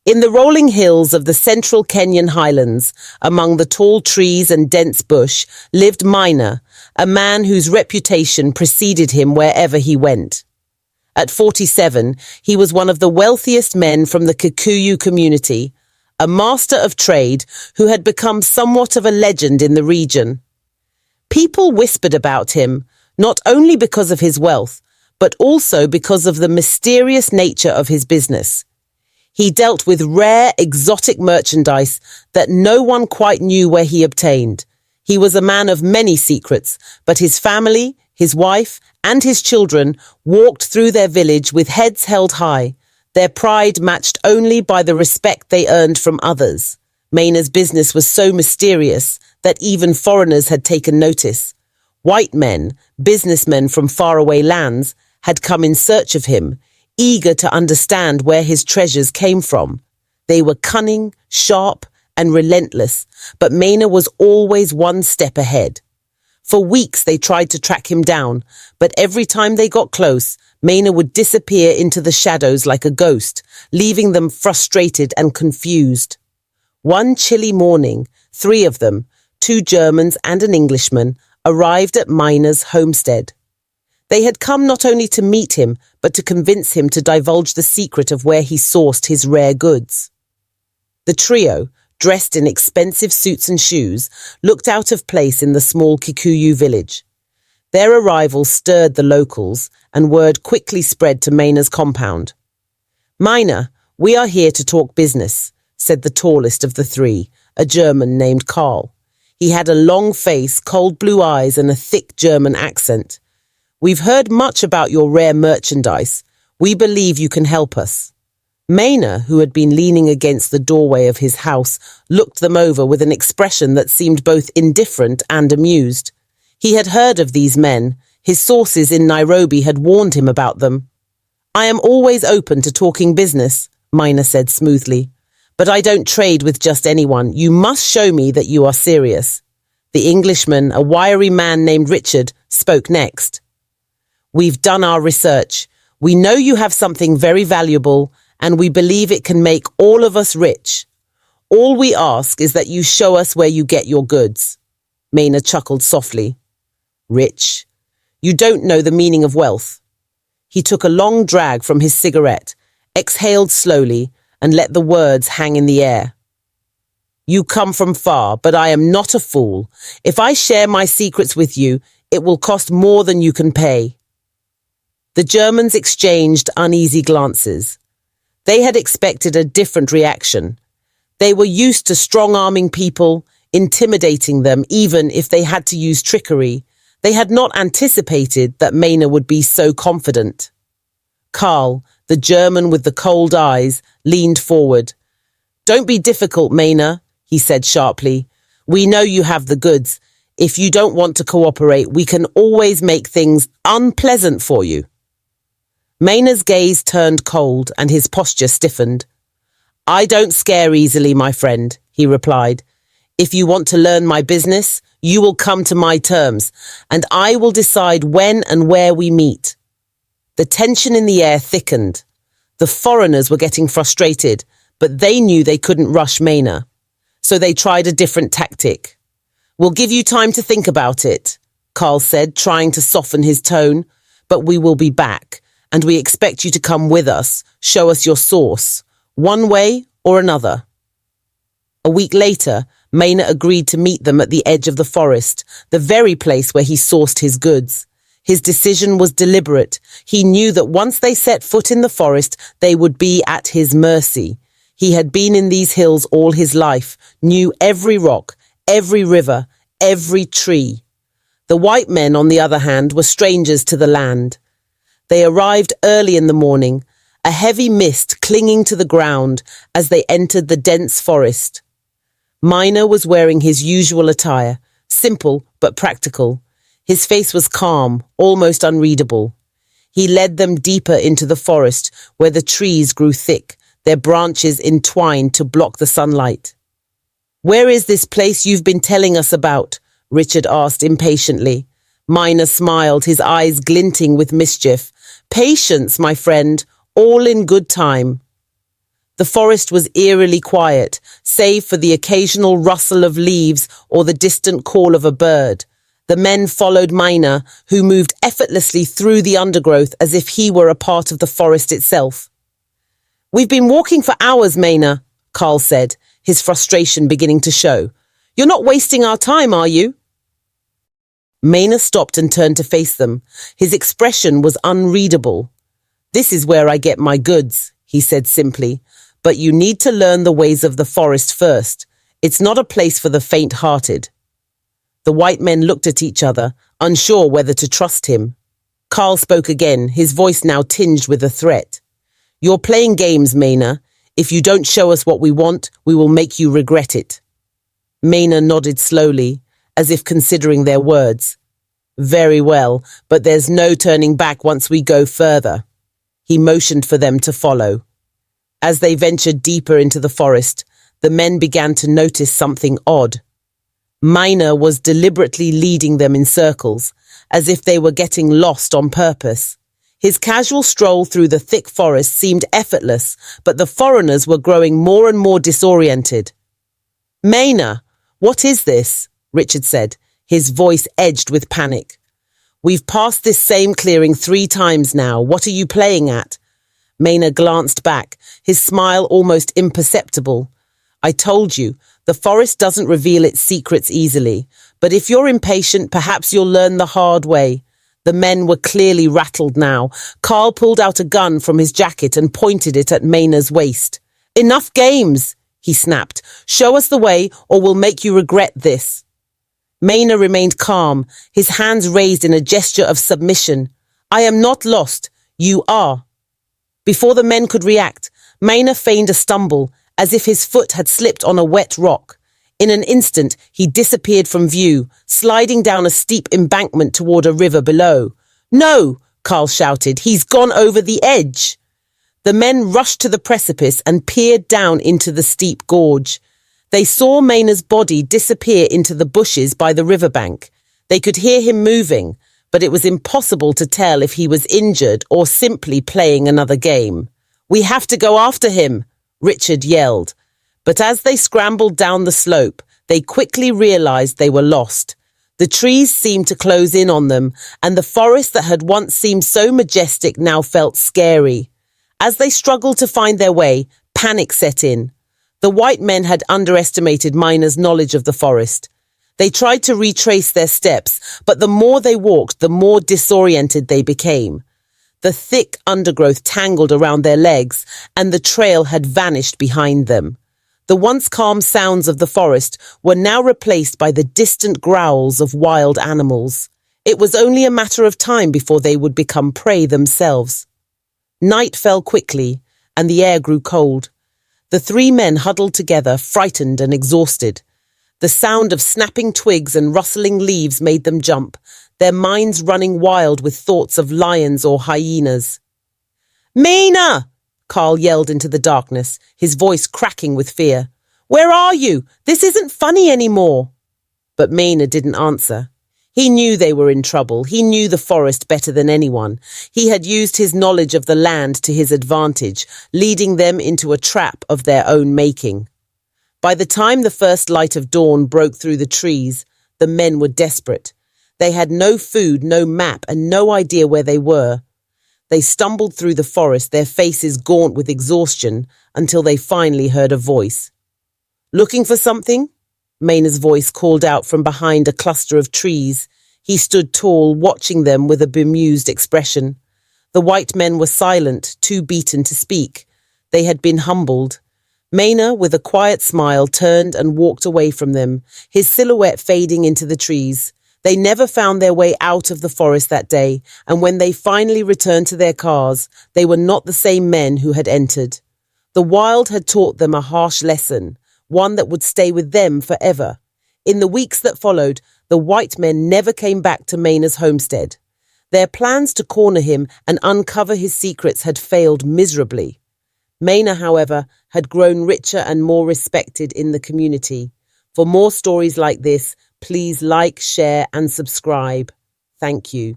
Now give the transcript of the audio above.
In the rolling hills of the central Kenyan highlands, among the tall trees and dense bush, lived Maina, a man whose reputation preceded him wherever he went. At 47, he was one of the wealthiest men from the Kikuyu community, a master of trade who had become somewhat of a legend in the region. People whispered about him, not only because of his wealth, but also because of the mysterious nature of his business. He dealt with rare, exotic merchandise that no one quite knew where he obtained. He was a man of many secrets, but his family, his wife, and his children walked through their village with heads held high, their pride matched only by the respect they earned from others. Maina's business was so mysterious that even foreigners had taken notice. White men, businessmen from faraway lands, had come in search of him, eager to understand where his treasures came from. They were cunning, sharp, and relentless, but Maina was always one step ahead. For weeks they tried to track him down, but every time they got close, Maina would disappear into the shadows like a ghost, leaving them frustrated and confused. One chilly morning, 3 of them, 2 Germans and an Englishman, arrived at Maina's homestead. They had come not only to meet him, but to convince him to divulge the secret of where he sourced his rare goods. The trio, dressed in expensive suits and shoes, looked out of place in the small Kikuyu village. Their arrival stirred the locals, and word quickly spread to Maina's compound. "Maina, we are here to talk business," said the tallest of the 3, a German named Karl. He had a long face, cold blue eyes, and a thick German accent. "We've heard much about your rare merchandise. We believe you can help us." Maina, who had been leaning against the doorway of his house, looked them over with an expression that seemed both indifferent and amused. He had heard of these men. His sources in Nairobi had warned him about them. "I am always open to talking business," Maina said smoothly. "But I don't trade with just anyone. You must show me that you are serious." The Englishman, a wiry man named Richard, spoke next. "We've done our research. We know you have something very valuable, and we believe it can make all of us rich. All we ask is that you show us where you get your goods." Maina chuckled softly. "Rich? You don't know the meaning of wealth." He took a long drag from his cigarette, exhaled slowly, and let the words hang in the air. "You come from far, but I am not a fool. If I share my secrets with you, it will cost more than you can pay." The Germans exchanged uneasy glances. They had expected a different reaction. They were used to strong-arming people, intimidating them even if they had to use trickery. They had not anticipated that Maina would be so confident. Karl, the German with the cold eyes, leaned forward. "Don't be difficult, Maina," he said sharply. "We know you have the goods. If you don't want to cooperate, we can always make things unpleasant for you." Maina's gaze turned cold and his posture stiffened. "I don't scare easily, my friend," he replied. "If you want to learn my business, you will come to my terms, and I will decide when and where we meet." The tension in the air thickened. The foreigners were getting frustrated, but they knew they couldn't rush Maina. So they tried a different tactic. "We'll give you time to think about it," Karl said, trying to soften his tone. "But we will be back. And we expect you to come with us, show us your source, one way or another." A week later, Maina agreed to meet them at the edge of the forest, the very place where he sourced his goods. His decision was deliberate. He knew that once they set foot in the forest, they would be at his mercy. He had been in these hills all his life, knew every rock, every river, every tree. The white men, on the other hand, were strangers to the land. They arrived early in the morning, a heavy mist clinging to the ground as they entered the dense forest. Maina was wearing his usual attire, simple but practical. His face was calm, almost unreadable. He led them deeper into the forest, where the trees grew thick, their branches entwined to block the sunlight. "Where is this place you've been telling us about?" Richard asked impatiently. Maina smiled, his eyes glinting with mischief. "Patience, my friend, all in good time." The forest was eerily quiet, save for the occasional rustle of leaves or the distant call of a bird. The men followed Miner, who moved effortlessly through the undergrowth as if he were a part of the forest itself. "We've been walking for hours, Maynard," Carl said, his frustration beginning to show. "You're not wasting our time, are you?" Maynard stopped and turned to face them. His expression was unreadable. "This is where I get my goods," he said simply, "but you need to learn the ways of the forest first. It's not a place for the faint-hearted." The white men looked at each other, unsure whether to trust him. Carl spoke again, his voice now tinged with a threat. "You're playing games, Maynard. If you don't show us what we want, we will make you regret it." Maynard nodded slowly, as if considering their words. "Very well, but there's no turning back once we go further." He motioned for them to follow. As they ventured deeper into the forest, the men began to notice something odd. Miner was deliberately leading them in circles, as if they were getting lost on purpose. His casual stroll through the thick forest seemed effortless, but the foreigners were growing more and more disoriented. "Maynard, what is this?" Richard said, his voice edged with panic. "We've passed this same clearing 3 times now. What are you playing at?" Maynard glanced back, his smile almost imperceptible. "I told you, the forest doesn't reveal its secrets easily, but if you're impatient, perhaps you'll learn the hard way." The men were clearly rattled now. Carl pulled out a gun from his jacket and pointed it at Maynard's waist. "Enough games," he snapped. "Show us the way, or we'll make you regret this." Maynard remained calm, his hands raised in a gesture of submission. "I am not lost. You are." Before the men could react, Maynard feigned a stumble, as if his foot had slipped on a wet rock. In an instant, he disappeared from view, sliding down a steep embankment toward a river below. "No!" Carl shouted. "He's gone over the edge!" The men rushed to the precipice and peered down into the steep gorge. They saw Maynard's body disappear into the bushes by the riverbank. They could hear him moving, but it was impossible to tell if he was injured or simply playing another game. "We have to go after him!" Richard yelled. But as they scrambled down the slope, they quickly realized they were lost. The trees seemed to close in on them, and the forest that had once seemed so majestic now felt scary. As they struggled to find their way, panic set in. The white men had underestimated Miner's knowledge of the forest. They tried to retrace their steps, but the more they walked, the more disoriented they became. The thick undergrowth tangled around their legs, and the trail had vanished behind them. The once calm sounds of the forest were now replaced by the distant growls of wild animals. It was only a matter of time before they would become prey themselves. Night fell quickly, and the air grew cold. The 3 men huddled together, frightened and exhausted. The sound of snapping twigs and rustling leaves made them jump, their minds running wild with thoughts of lions or hyenas. "Mina!" Carl yelled into the darkness, his voice cracking with fear. "Where are you? This isn't funny anymore." But Maynard didn't answer. He knew they were in trouble. He knew the forest better than anyone. He had used his knowledge of the land to his advantage, leading them into a trap of their own making. By the time the first light of dawn broke through the trees, the men were desperate. They had no food, no map, and no idea where they were. They stumbled through the forest, their faces gaunt with exhaustion, until they finally heard a voice. "Looking for something?" Maynard's voice called out from behind a cluster of trees. He stood tall, watching them with a bemused expression. The white men were silent, too beaten to speak. They had been humbled. Maynard, with a quiet smile, turned and walked away from them, his silhouette fading into the trees. They never found their way out of the forest that day, and when they finally returned to their cars, they were not the same men who had entered. The wild had taught them a harsh lesson, one that would stay with them forever. In the weeks that followed, the white men never came back to Maynard's homestead. Their plans to corner him and uncover his secrets had failed miserably. Maynard, however, had grown richer and more respected in the community. For more stories like this, please like, share and subscribe. Thank you.